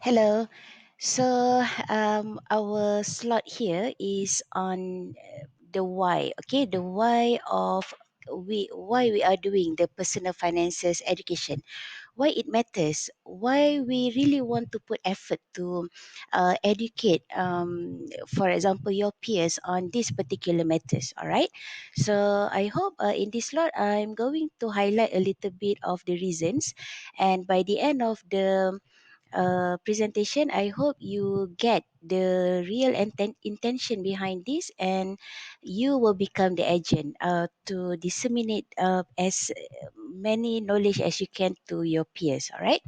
Hello. So our slot here is on the why. Okay, the why of why we are doing the personal finances education, why it matters, why we really want to put effort to educate, for example, your peers on these particular matters. All right. So I hope in this slot I'm going to highlight a little bit of the reasons, and by the end of the presentation, I hope you get the real intention behind this, and you will become the agent to disseminate as many knowledge as you can to your peers. All right.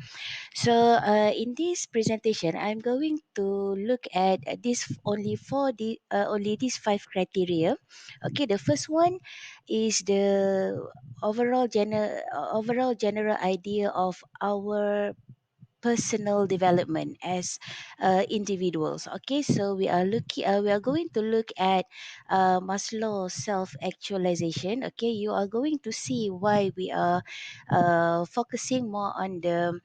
So in this presentation, I'm going to look at this only these five criteria. Okay, the first one is the overall general idea of our personal development as individuals. Okay, so we are going to look at Maslow's self actualization. Okay, you are going to see why we are focusing more on the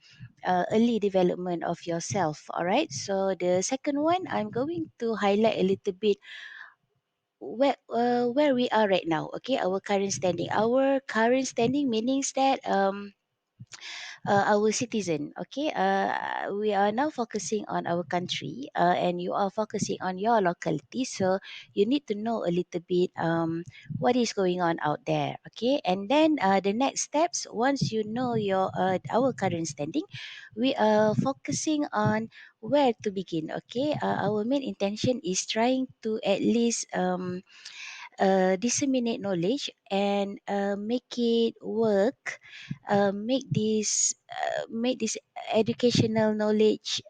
early development of yourself. All right, so the second one, I'm going to highlight a little bit where we are right now. Okay, our current standing meanings that our citizen. Okay, we are now focusing on our country, and you are focusing on your locality. So you need to know a little bit what is going on out there. Okay, and then the next steps, once you know your our current standing, we are focusing on where to begin. Okay, our main intention is trying to at least disseminate knowledge and make it work, make this educational knowledge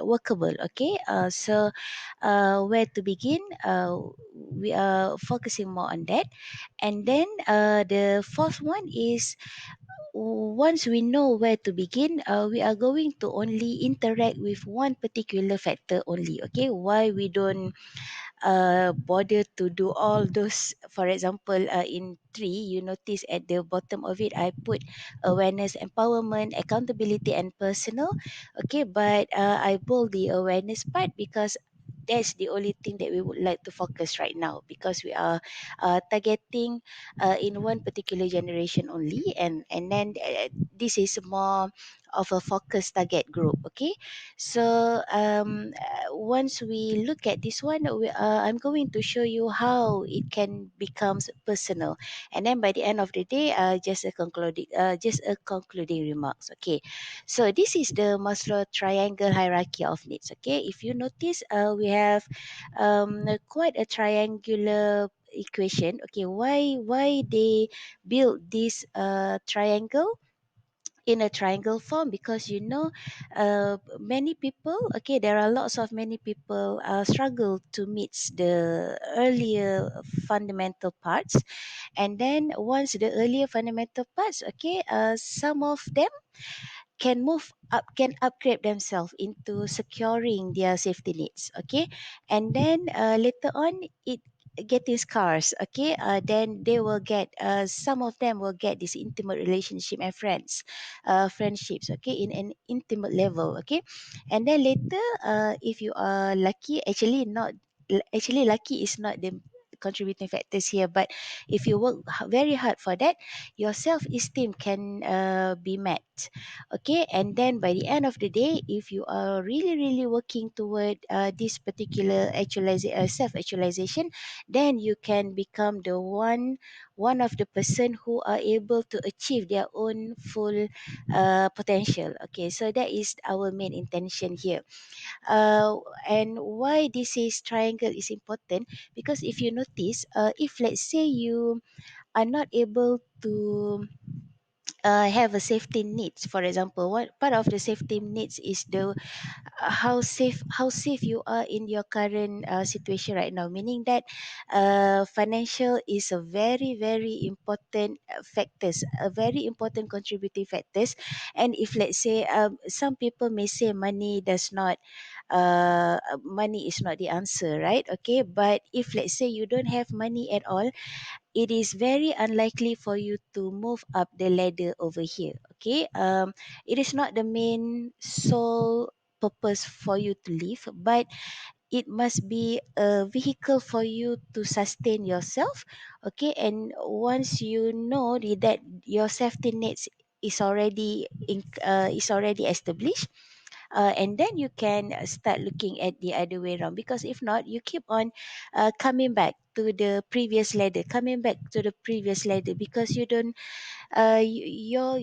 workable. Okay, so where to begin, we are focusing more on that. And then the fourth one is, once we know where to begin, we are going to only interact with one particular factor only. Okay, why we don't bother to do all those. For example, in three, you notice at the bottom of it I put awareness, empowerment, accountability, and personal. Okay, but I bold the awareness part because that's the only thing that we would like to focus right now, because we are targeting in one particular generation only, and then this is more of a focus target group. Okay, so once we look at this one, I'm going to show you how it can becomes personal, and then by the end of the day, just a concluding remarks. Okay, so this is the Maslow triangle hierarchy of needs. Okay, if you notice, we have quite a triangular equation. Okay, why they build this triangle in a triangle form? Because many people, okay, there are lots of many people struggle to meet the earlier fundamental parts, and then once the earlier fundamental parts, okay, some of them can upgrade themselves into securing their safety needs. Okay, and then later on it getting scarce. Okay, then they will get, some of them will get this intimate relationship and friendships, okay, in an intimate level. Okay, and then later, if you are lucky, actually lucky is not the contributing factors here, but if you work very hard for that, your self-esteem can be met. Okay, and then by the end of the day, if you are really really working toward this particular self-actualization, then you can become the one of the person who are able to achieve their own full potential. Okay, so that is our main intention here. And why this is triangle is important, because if you notice, if let's say you are not able to have a safety needs. For example, what part of the safety needs is the how safe you are in your current situation right now, meaning that financial is a very very important factors, a very important contributing factors. And if let's say, some people may say money is not the answer, right? Okay, but if let's say you don't have money at all, it is very unlikely for you to move up the ladder over here. Okay, it is not the main sole purpose for you to live, but it must be a vehicle for you to sustain yourself. Okay, and once you know that your safety nets is already established, and then you can start looking at the other way around, because if not, you keep on coming back to the previous ladder, because you don't your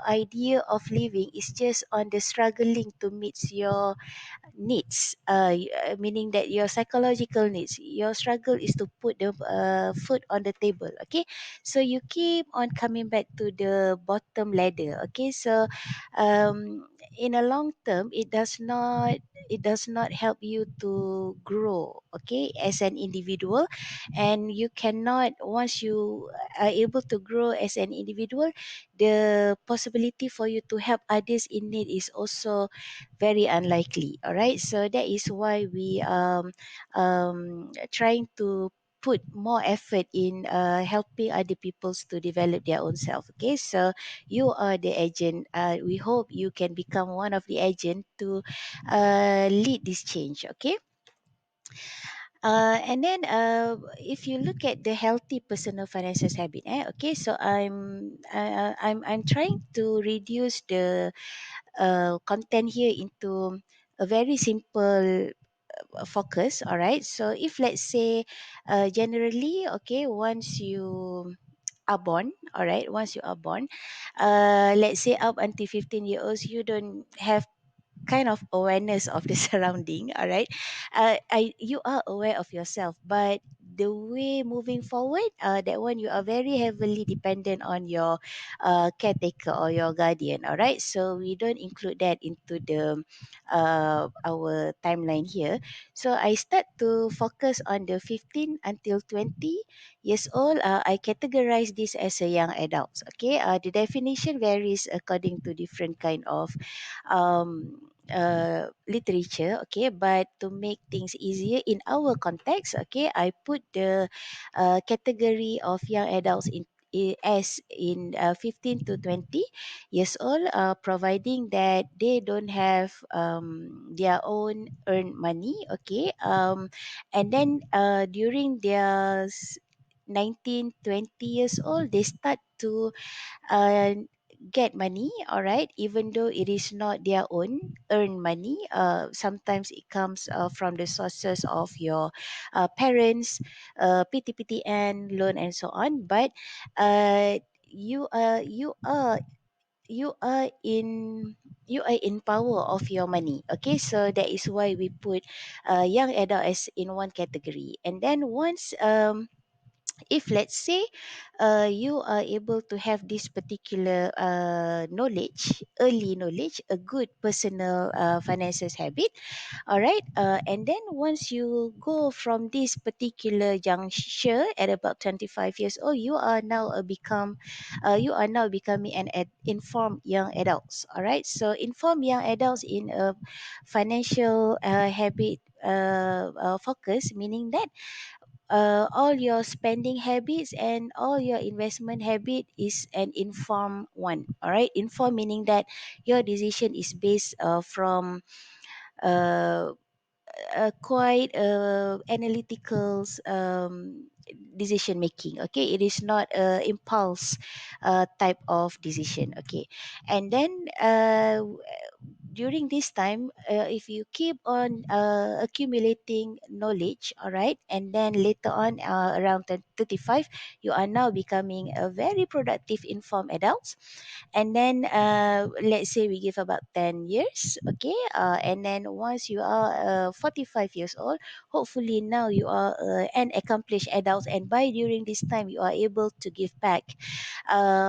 idea of living is just on the struggling to meet your needs, meaning that your psychological needs, your struggle is to put the food on the table. Okay, so you keep on coming back to the bottom ladder. Okay, so in a long term, it does not help you to grow, okay, as an individual. And you cannot, once you are able to grow as an individual, the possibility for you to help others in need is also very unlikely. All right, so that is why we trying to put more effort in helping other peoples to develop their own self. Okay, so you are the agent. We hope you can become one of the agent to lead this change. Okay. And then if you look at the healthy personal finances habit, okay, so I'm trying to reduce the content here into a very simple focus. All right, so if let's say generally, okay, once you are born, all right, once you are born, let's say up until 15 years old, you don't have kind of awareness of the surrounding. All right, you are aware of yourself, but the way moving forward, that one you are very heavily dependent on your caretaker or your guardian. All right, so we don't include that into the our timeline here. So I start to focus on the 15 until 20 years old. I categorize this as a young adults. Okay, the definition varies according to different kind of literature. Okay, but to make things easier in our context, okay, I put the category of young adults as in 15 to 20 years old, providing that they don't have their own earned money. Okay, and then during their 19 20 years old, they start to uh, get money. All right, even though it is not their own earned money, sometimes it comes from the sources of your parents, PTPTN loan and so on. But you are in you are in power of your money. Okay, so that is why we put young adult as in one category. And then once if let's say you are able to have this particular knowledge, early knowledge, a good personal finances habit. All right, and then once you go from this particular juncture at about 25 years old, you are now becoming an informed young adults. All right, so informed young adults in a financial habit focus, meaning that all your spending habits and all your investment habit is an informed one. All right, informed meaning that your decision is based from uh, quite analytical decision making. Okay, it is not a impulse type of decision. Okay, and then during this time, if you keep on accumulating knowledge, all right, and then later on around 35, you are now becoming a very productive informed adults. And then let's say we give about 10 years. Okay, and then once you are 45 years old, hopefully now you are an accomplished adult, and by during this time you are able to give back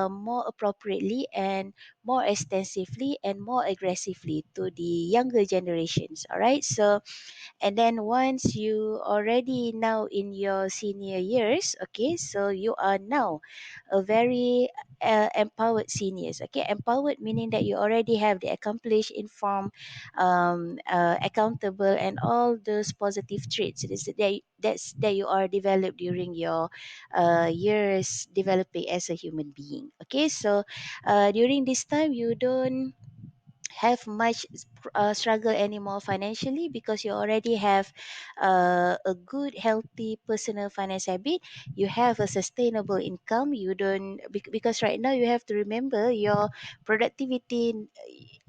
more appropriately and more extensively and more aggressively to the younger generations. All right, so and then once you already now in your senior years, okay, so you are now a very empowered seniors. Okay, empowered meaning that you already have the accomplished, informed, accountable, and all those positive traits that you are developed during your years developing as a human being. Okay, so during this time you don't have much struggle anymore financially, because you already have a good healthy personal finance habit. You have a sustainable income. You don't because right now you have to remember your productivity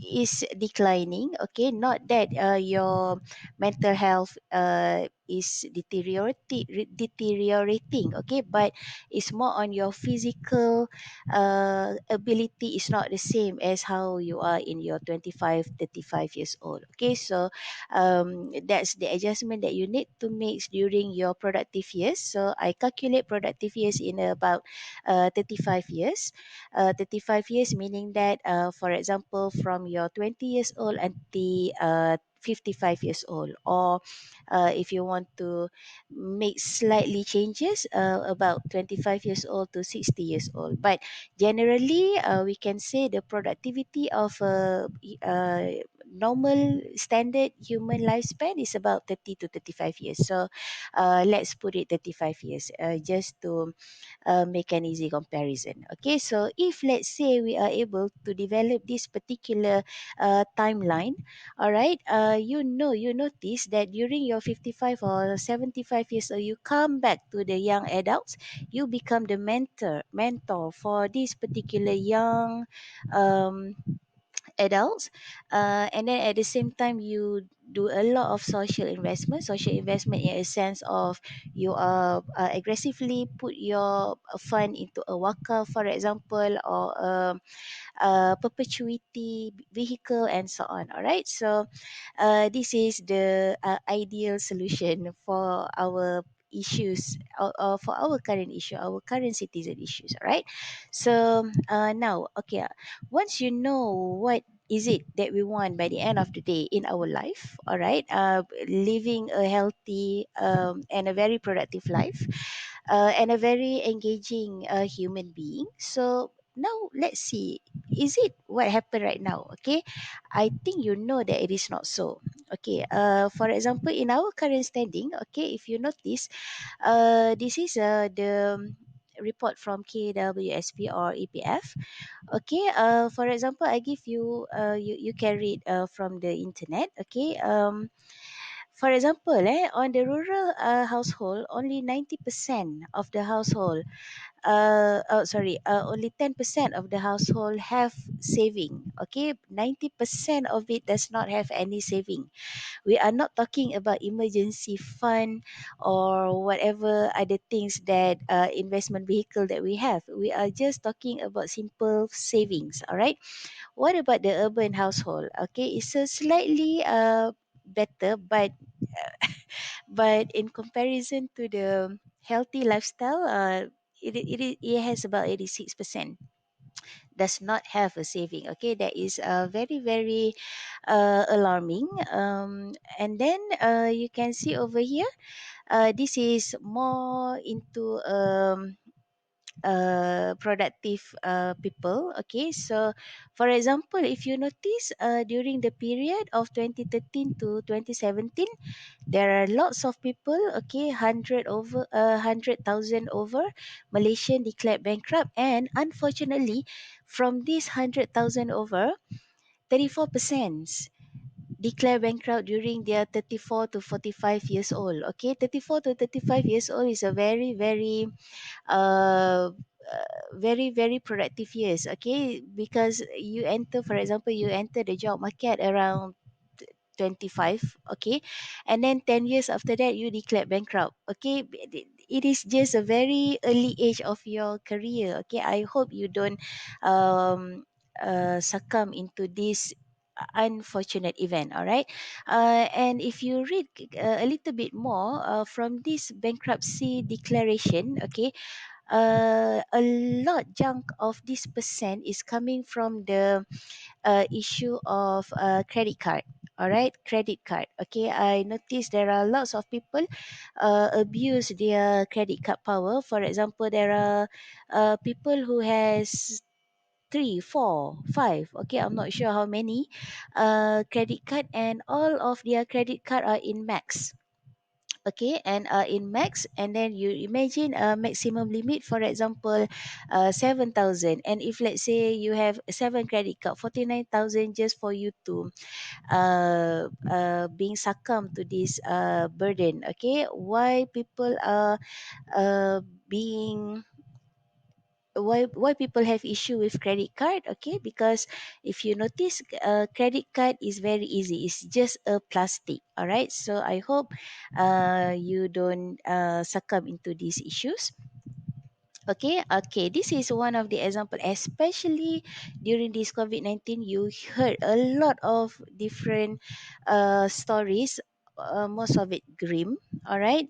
is declining. Okay, not that your mental health is deteriorating. Okay, but it's more on your physical ability is not the same as how you are in your 25, 35 years old. Okay, so that's the adjustment that you need to make during your productive years. So I calculate productive years in about 35 years. 35 years meaning that, for example, from your 20 years old until 55 years old, or if you want to make slightly changes, about 25 years old to 60 years old. But generally, we can say the productivity of a normal standard human lifespan is about 30 to 35 years. So let's put it 35 years, just to make an easy comparison. Okay, so if let's say we are able to develop this particular timeline, all right, you notice that during your 55 or 75 years old, you come back to the young adults, you become the mentor for this particular young um, adults, and then at the same time you do a lot of social investment in a sense of you aggressively put your fund into a waka, for example, or perpetuity vehicle, and so on. All right, so this is the ideal solution for our issues, or for our current issue, our current citizen issues. All right, so now, okay, once you know what is it that we want by the end of the day in our life, all right, living a healthy and a very productive life, and a very engaging human being. So now let's see, is it what happened right now? Okay, I think you know that it is not so. Okay, for example, in our current standing, okay, if you notice, this is the report from KWSP or EPF. Okay, for example, I give you, you can read from the internet. Okay, for example, on the rural household, only 90% of the household, only 10% of the household have saving. Okay, 90% of it does not have any saving. We are not talking about emergency fund or whatever other things that investment vehicle that we have. We are just talking about simple savings. All right, what about the urban household? Okay, it's a slightly better, but in comparison to the healthy lifestyle, it has about 86% does not have a saving. Okay, that is very very alarming. And then you can see over here, this is more into productive people. Okay, so for example, if you notice, during the period of 2013 to 2017, there are lots of people. Okay, 100,000 over Malaysian declared bankrupt, and unfortunately, from this 100,000 over, 34% declare bankrupt during their 34 to 45 years old. Okay, 34 to 35 years old is a very very uh, very very productive years. Okay, because you enter, for example, you enter the job market around 25. Okay, and then 10 years after that you declare bankrupt. Okay, it is just a very early age of your career. Okay, I hope you don't um, succumb into this unfortunate event. All right, and if you read a little bit more from this bankruptcy declaration, okay, a lot chunk of this percent is coming from the issue of credit card. All right, credit card. Okay, I noticed there are lots of people abuse their credit card power. For example, there are people who has three, four, five. Okay, I'm not sure how many credit card, and all of their credit card are in max. Okay, and in max, and then you imagine a maximum limit, for example 7,000, and if let's say you have 7 credit card, 49,000 just for you to being succumb to this burden. Okay, why people are being why people have issue with credit card? Okay, because if you notice, credit card is very easy, it's just a plastic. All right, so I hope you don't succumb into these issues. Okay, okay, this is one of the example, especially during this COVID-19. You heard a lot of different stories, most of it grim. All right,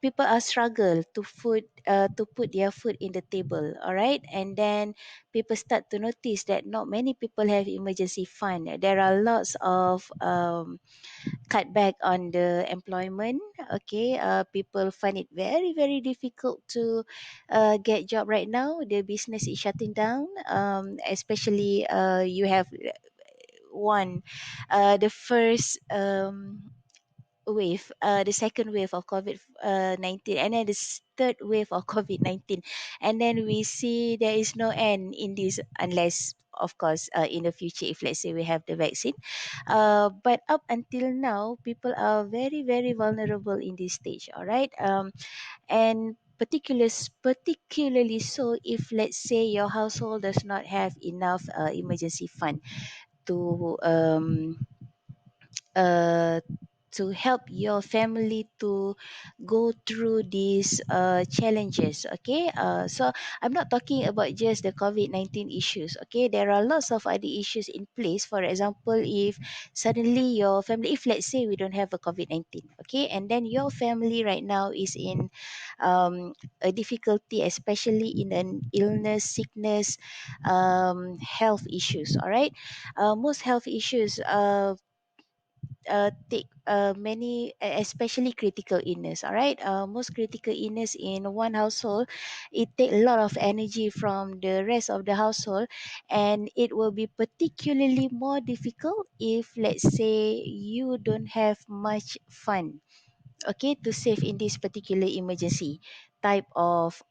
people are struggle to put their food in the table. All right, and then people start to notice that not many people have emergency fund. There are lots of cut back on the employment. Okay, people find it very very difficult to get job right now. The business is shutting down, especially you have one the first wave, the second wave of COVID 19, and then the third wave of COVID 19. And then we see there is no end in this, unless, of course, in the future, if let's say we have the vaccine. But up until now, people are very, very vulnerable in this stage, all right? And particularly so if let's say your household does not have enough emergency fund to uh, to help your family to go through these challenges. Okay, so I'm not talking about just the COVID-19 issues. Okay, there are lots of other issues in place. For example, if suddenly your family, if let's say we don't have a COVID-19, okay, and then your family right now is in a difficulty, especially in an illness, sickness, health issues. All right, most health issues take many, especially critical illness. All right, most critical illness in one household, it take a lot of energy from the rest of the household, and it will be particularly more difficult if let's say you don't have much fund, okay, to save in this particular emergency type of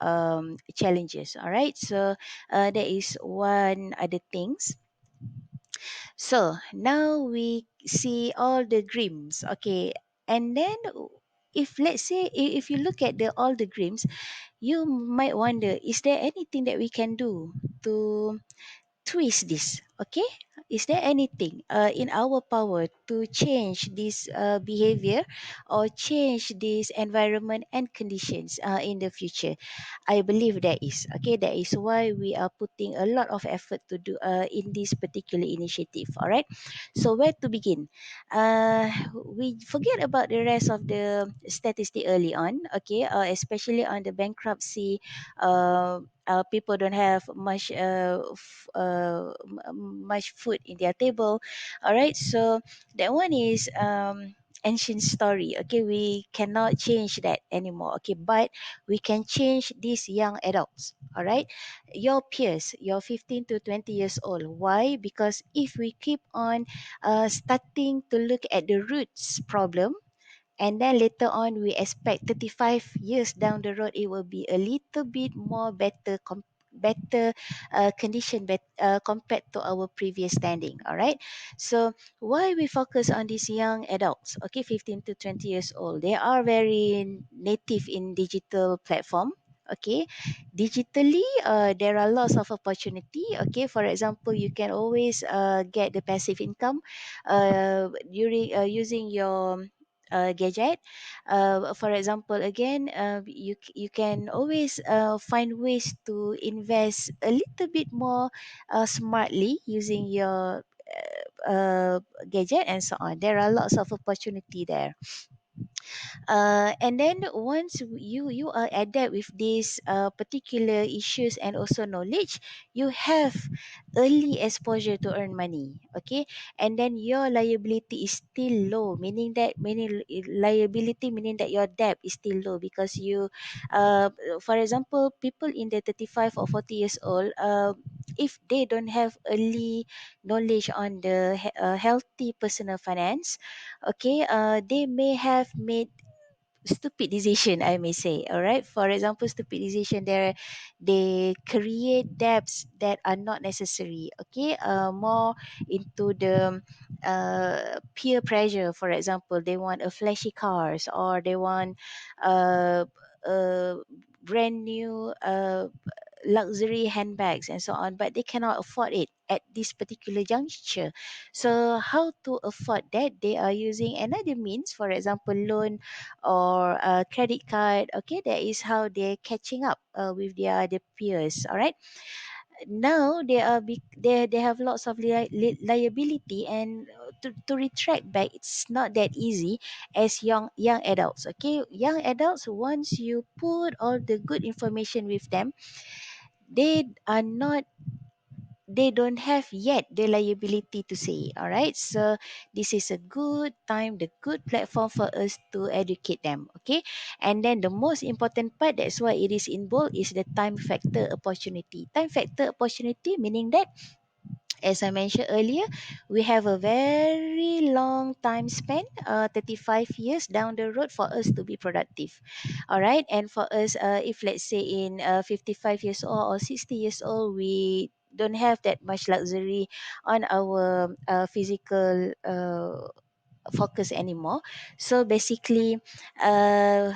challenges. All right, so that is one other things. So now we see all the dreams. Okay. And then if let's say if you look at the all the dreams, you might wonder, is there anything that we can do to twist this? Okay, is there anything in our power to change this behavior or change this environment and conditions in the future? I believe there is. Okay, that is why we are putting a lot of effort to do in this particular initiative. All right, so where to begin? We forget about the rest of the statistic early on. Okay, especially on the bankruptcy. People don't have much much food in their table. All right, so that one is ancient story. Okay, we cannot change that anymore. Okay, but we can change these young adults. All right, your peers, your 15 to 20 years old. Why? Because if we keep on starting to look at the roots problem, and then later on we expect 35 years down the road it will be a little bit more better, better condition, compared to our previous standing. All right, so why we focus on these young adults? Okay, 15 to 20 years old, they are very native in digital platform. Okay, digitally there are lots of opportunity. Okay, for example, you can always get the passive income during using your gadget. For example, again, you can always find ways to invest a little bit more smartly using your gadget and so on. There are lots of opportunity there. And then once you are adept with these particular issues and also knowledge, you have early exposure to earn money, okay, and then your liability is still low, meaning liability meaning that your debt is still low because you, uh, for example, people in the 35 or 40 years old, if they don't have early knowledge on the healthy personal finance, okay, they may have made stupid decision, I may say. All right, for example, stupid decision there, they create debts that are not necessary, okay, more into the peer pressure. For example, they want a flashy cars, or they want uh, uh brand new luxury handbags and so on, but they cannot afford it at this particular juncture. So how to afford that? They are using another means, for example, loan or a credit card. Okay, that is how they're catching up with their other peers. All right, now they are they have lots of liability, and to retract back, it's not that easy as young adults. Okay, young adults, once you put all the good information with them, they are not, they don't have yet the liability to say. All right, so this is a good time, the good platform for us to educate them. Okay, and then the most important part, that's why it is in bold, is the time factor opportunity. Time factor opportunity meaning that, as I mentioned earlier, we have a very long time span, 35 years down the road for us to be productive. All right. And for us, if let's say in 55 years old or 60 years old, we don't have that much luxury on our physical focus anymore. So basically, uh,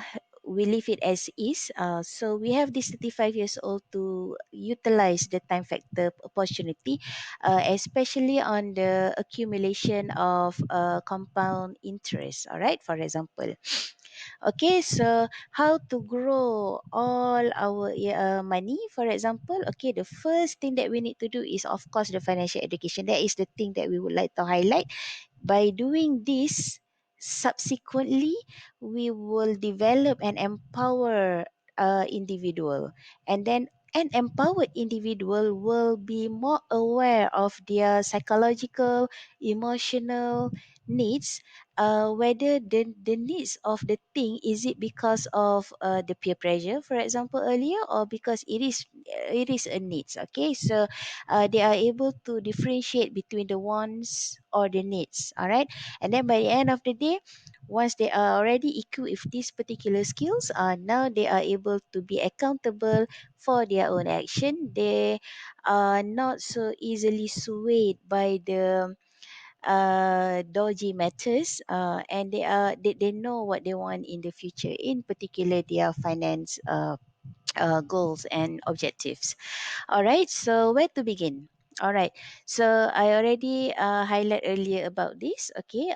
we leave it as is. So we have this 35 years old to utilize the time factor opportunity, especially on the accumulation of compound interest. All right, for example. Okay, so how to grow all our money, for example. Okay, the first thing that we need to do is, of course, the financial education. That is the thing that we would like to highlight. By doing this, subsequently, we will develop and empower individual, and then an empowered individual will be more aware of their psychological, emotional needs, whether the needs of the thing, is it because of the peer pressure, for example, earlier, or because it is a needs. Okay, so they are able to differentiate between the wants or the needs. All right, and then by the end of the day, once they are already equipped with these particular skills, now they are able to be accountable for their own action. They are not so easily swayed by the dodgy matters, and they know what they want in the future, in particular their finance goals and objectives. All right, so where to begin? All right, so I already highlight earlier about this. Okay,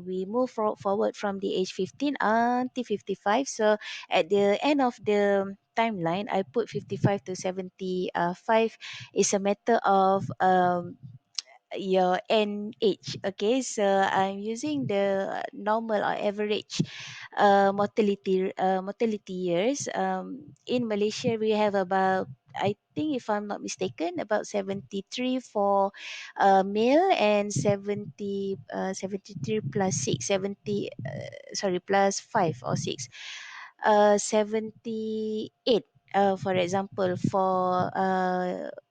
we move forward from the age 15 until 55. So at the end of the timeline, I put 55 to 75 is a matter of your end age. Okay, so I'm using the normal or average mortality years. In Malaysia, we have about, I think, if I'm not mistaken, about 73 for male, and 73 plus 6, 70, sorry, plus 5 or 6, 78, for example, for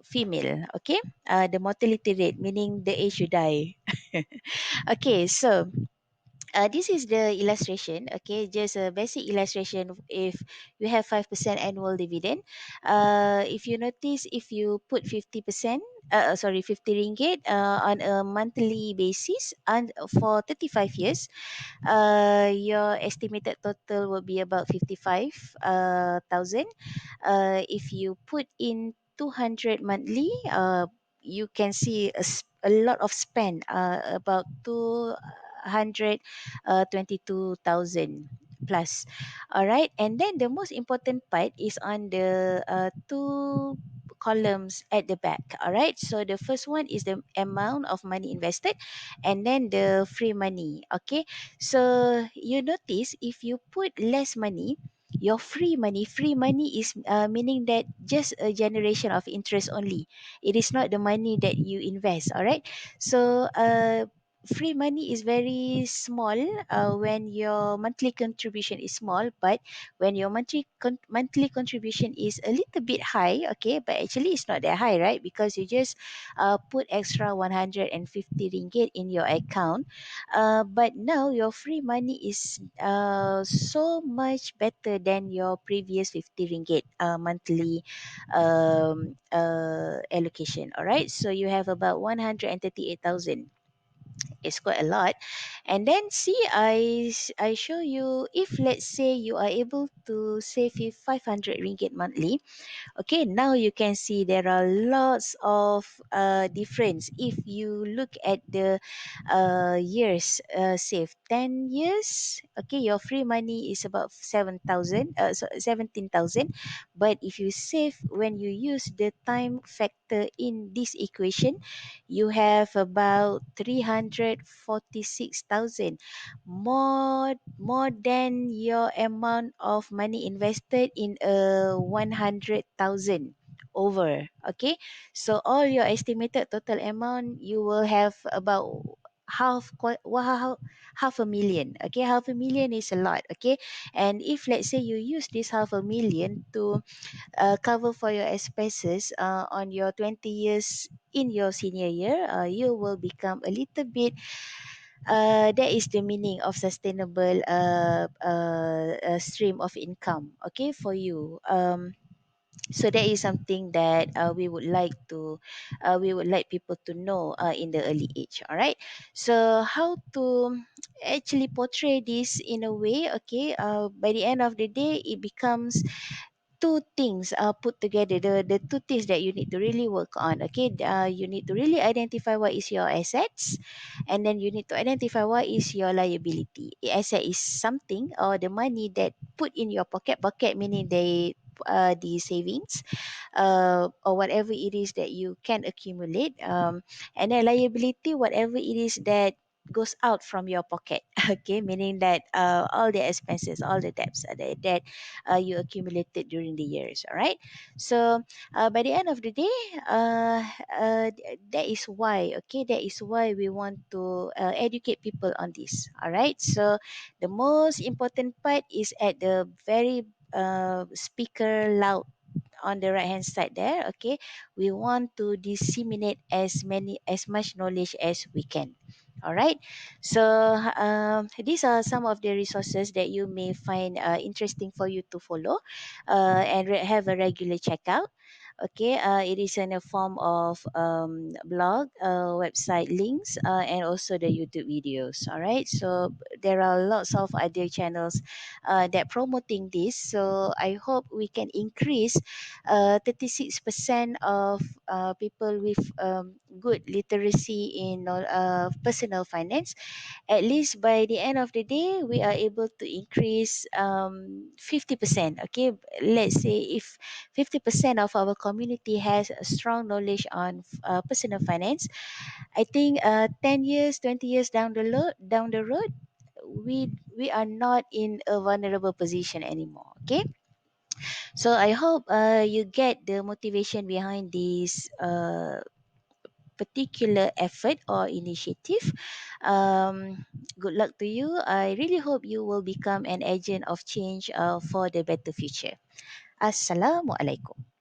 female. Okay, the mortality rate, meaning the age you die. Okay, so this is the illustration. Okay, just a basic illustration. If you have 5% annual dividend, if you notice, if you put 50%, sorry, 50 ringgit on a monthly basis, and for 35 years, your estimated total will be about 55 thousand. If you put in 200 monthly, you can see a lot of spend, about 222,000 plus. All right, and then the most important part is on the two columns at the back. All right, so the first one is the amount of money invested, and then the free money. Okay, so you notice, if you put less money, your free money is meaning that just a generation of interest only. It is not the money that you invest. All right. So free money is very small when your monthly contribution is small, but when your monthly contribution is a little bit high, okay, but actually it's not that high, right? Because you just put extra 150 ringgit in your account, but now your free money is so much better than your previous 50 ringgit monthly allocation. All right, so you have about 138,000. It's quite a lot. And then see, I show you, if let's say you are able to save you 500 ringgit monthly. Okay, now you can see there are lots of difference. If you look at the years saved, 10 years, okay, your free money is about 7,000, 17,000. But if you save, when you use the time factor in this equation, you have about 346,000, more than your amount of money invested in a 100,000 over. Okay, so all your estimated total amount, you will have about half a million. Okay, half a million is a lot. Okay, and if let's say you use this half a million to cover for your expenses on your 20 years in your senior year, you will become a little bit, that is the meaning of sustainable stream of income, okay, for you. So that is something that we would like people to know in the early age. All right, so how to actually portray this in a way, okay, by the end of the day, it becomes two things put together, the two things that you need to really work on. Okay, you need to really identify what is your assets, and then you need to identify what is your liability. Asset is something, or the money that put in your pocket meaning the savings, or whatever it is that you can accumulate, and then liability, whatever it is that goes out from your pocket. Okay, meaning that all the expenses, all the debts that you accumulated during the years. All right, so by the end of the day, that is why, okay, that is why we want to educate people on this. All right, so the most important part is at the very speaker loud on the right hand side there. Okay, we want to disseminate as much knowledge as we can. All right, so these are some of the resources that you may find interesting for you to follow, and have a regular checkout. Okay, it is in a form of blog, website links, and also the YouTube videos. All right, so there are lots of other channels that promoting this. So I hope we can increase 36% of people with good literacy in personal finance. At least by the end of the day, we are able to increase 50%. Okay, let's say if 50% of our community has a strong knowledge on personal finance, I think 10 years, 20 years down the road, we are not in a vulnerable position anymore. Okay, so I hope you get the motivation behind this particular effort or initiative. Good luck to you. I really hope you will become an agent of change for the better future. Assalamualaikum.